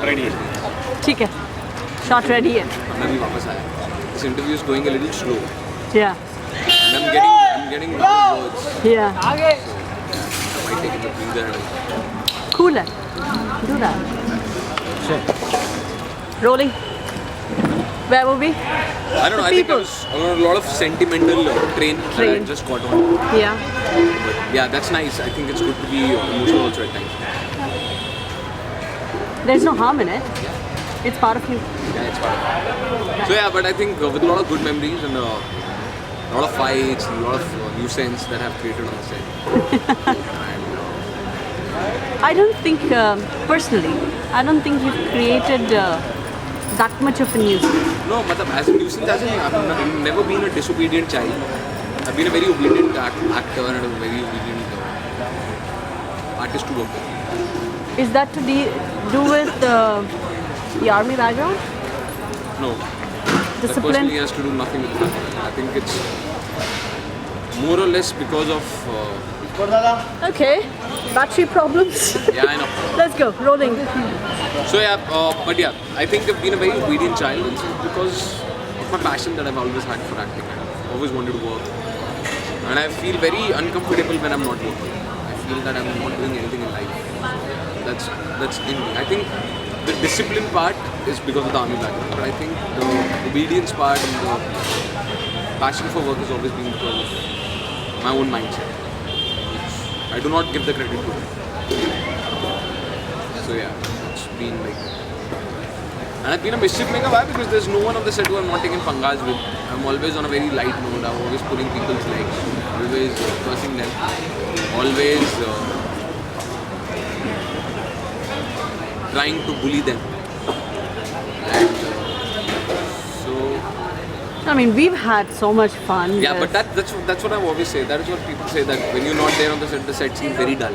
shot ready है. ठीक है. Shot ready है. मैं भी वापस आया. This interview is going a little slow. Yeah. And I'm getting wrong words. Yeah. So, I might take a breather. Cool है. Do that. Sure. Rolling. Where were we? I don't know. The I think I people. was on a lot of sentimental train that I just got on. Yeah. But yeah, that's nice. I think it's good to be emotional also at times. There's no harm in it. It's part of you. Yeah, it's fun. So yeah, but I think with a lot of good memories and a lot of fights, a lot of nuisance that I've created on the set. And, I don't think, personally, I don't think you've created that much of a nuisance. no, matlab, as a nuisance, I've never been a disobedient child. I've been a very obedient actor and a very obedient artist to work with. Is that to do with the army background? No, that Discipline? personally has to do nothing with that. I think it's more or less because of Okay. Battery problems. yeah, I know. Let's go. Rolling. So yeah, but yeah, I think I've been a very obedient child. It's because of my passion that I've always had for acting. I've always wanted to work, and I feel very uncomfortable when I'm not working. I feel that I'm not doing anything in life. That's in me. I think the discipline part is because of the army background, but I think the obedience part and the passion for work has always been because of my own mindset, which I do not give the credit to. So yeah, it's been like, and I've been a mischief maker. Why? Because there's no one on the set who I'm not taking pangas with. I'm always on a very light note. I'm always pulling people's legs, always cursing them, always trying to bully them. And so I mean, we've had so much fun. yeah, but that's what I always say. That is what people say, that when you're not there on the set seems very dull.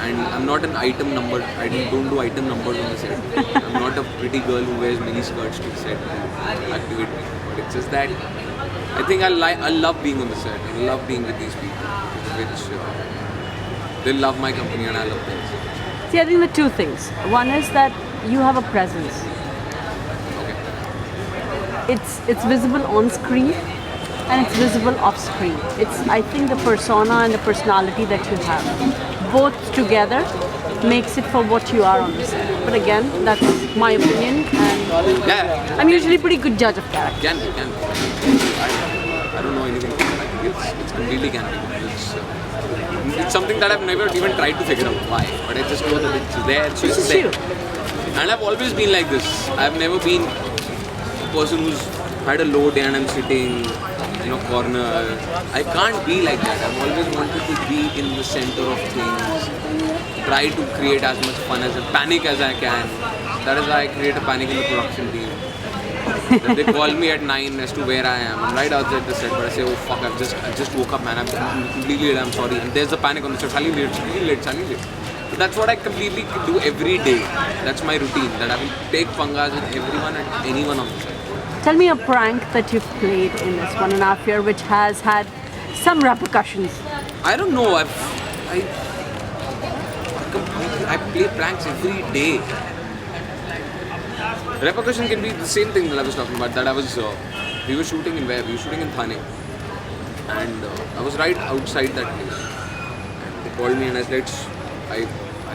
And I'm not an item number. I don't do item numbers on the set. I'm not a pretty girl who wears mini skirts to the set and activate me. But it's just that I think I love being on the set. I love being with these people, which they love my company and I love them. See, I think the two things. One is that you have a presence. Okay. It's visible on screen and it's visible off screen. It's, I think, the persona and the personality that you have. Both together makes it for what you are on the set. But again, that's my opinion, and Yeah. I'm usually a pretty good judge of character. Can be. I don't know anything about it. I think it's completely can be. It's something that I've never even tried to figure out why. But I just know that it's there, so This it's is there. you. And I've always been like this. I've never been a person who's had a low day and I'm sitting in a corner. I can't be like that. I've always wanted to be in the center of things. Try to create as much fun as panic as I can. That is why I create a panic in the production team. Then they call me at 9 as to where I am. I'm right outside the set, but I say, oh fuck, I just woke up, man. I'm completely late. I'm sorry. And there's the panic on the set. Shaleen late. So that's what I completely do every day. That's my routine. That I will take pangas with everyone and anyone on the set. Tell me a prank that you've played in this 1.5 year which has had some repercussions. I don't know. I play pranks every day. Repercussion can be the same thing that I was talking about. That I was, we were shooting in where? We were shooting in Thane, and I was right outside that place. And they called me and I said, I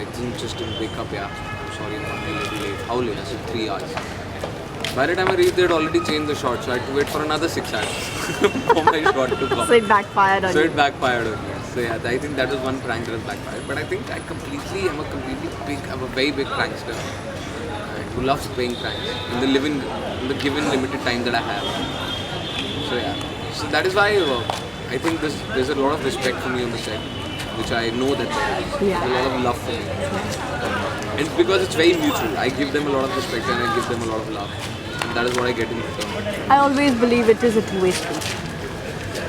didn't wake up. Yeah, I'm sorry, I'm a little late. How late? I said 3 hours. By the time I reached, they'd already changed the shot, so I had to wait for another 6 hours for my shot to come. So it backfired on So you. it backfired on me. So yeah, I think that was one prank that was backfired. But I think I'm a very big prankster who loves playing pranks in the given limited time that I have. So yeah, so that is why I think there's a lot of respect for me on the set, which I know that there is. Yeah. There's a lot of love for me. And because it's very mutual, I give them a lot of respect and I give them a lot of love. And that is what I get in return. I always believe it is a two-way street.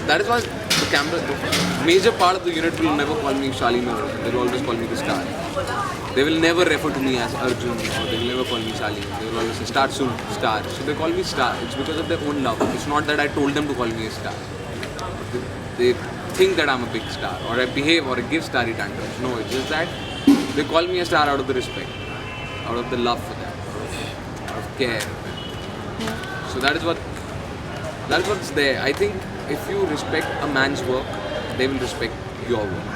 That is why the major part of the unit will never call me Shaleen or Arjun. They will always call me the star. They will never refer to me as Arjun or they will never call me Shaleen. They will always say start soon, star. So they call me star. It's because of their own love. It's not that I told them to call me a star. They think that I'm a big star or I behave or I give starry tantrums. No, it's just that they call me a star out of the respect. out of the love for them, out of care. So that's what's there. I think if you respect a man's work, they will respect your work.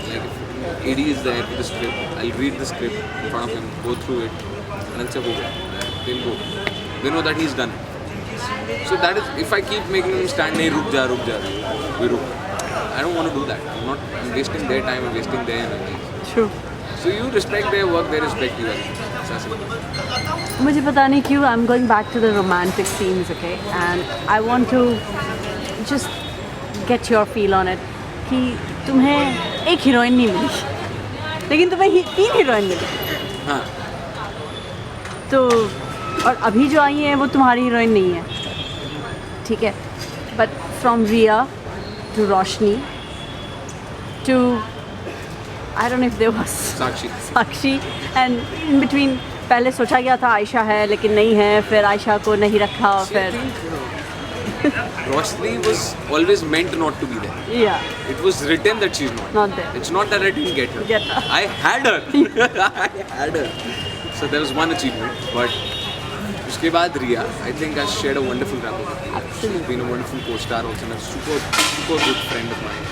Like if AD is there with the script, I'll read the script in front of him, go through it, and I'll say, "Ho gaya." They'll go. They know that he's done it. So that is, if I keep making them stand, "Nahi, ruk ja, we ruk." I don't want to do that. I'm wasting their time, I'm wasting their energy. True. So you respect their work, they respect you. It's as simple. मुझे पता नहीं क्यों I'm going back to the romantic scenes, okay? And I want to just get your feel on it. कि तुम्हें एक heroine नहीं मिली, लेकिन तुम्हें 3 हीरोइन मिली. हाँ. तो और अभी जो आई हैं वो तुम्हारी हीरोइन नहीं है, ठीक है? But from Riya to Roshni to I don't know if there was Sakshi and in between पहले सोचा गया था आयशा है लेकिन नहीं है, फिर आयशा को नहीं रखा, फिर Roshni was always meant not to be there. Yeah. It was written that she's not there. It's not that I didn't get her. Get her. I had her. I had her. So there was one achievement. But उसके बाद Riya, I think I shared a wonderful rapport with her. Absolutely. She's been a wonderful co-star also and a super good friend of mine.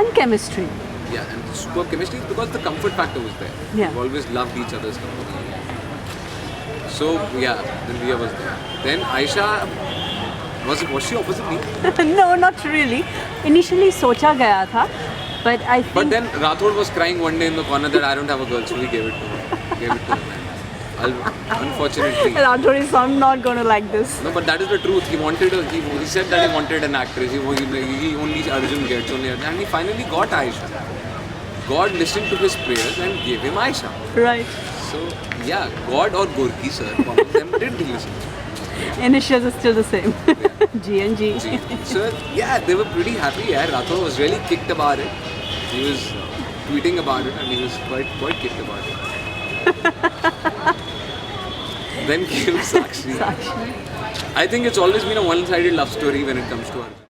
And chemistry. Yeah, and superb chemistry because the comfort factor was there. Yeah. We've always loved each other's company. So yeah, then Riya was there. Then Aisha, was she opposite me? No, not really. Initially सोचा गया था, but I think. But then Rathod was crying one day in the corner that I don't have a girl, so we gave it to her. Unfortunately. Rathod is, I'm not gonna like this. No, but that is the truth. He said that he wanted an actress. He only Arjun gets only, and he finally got Aisha. God listened to his prayers and gave him Aisha. Right. So yeah, God or Gorky sir, one of them did listen. Initials are still the same. G and G. So yeah, they were pretty happy. Yeah, Rathod was really kicked about it. He was tweeting about it and he was quite kicked about it. Then came Sakshi. I think it's always been a one-sided love story when it comes to Arjun.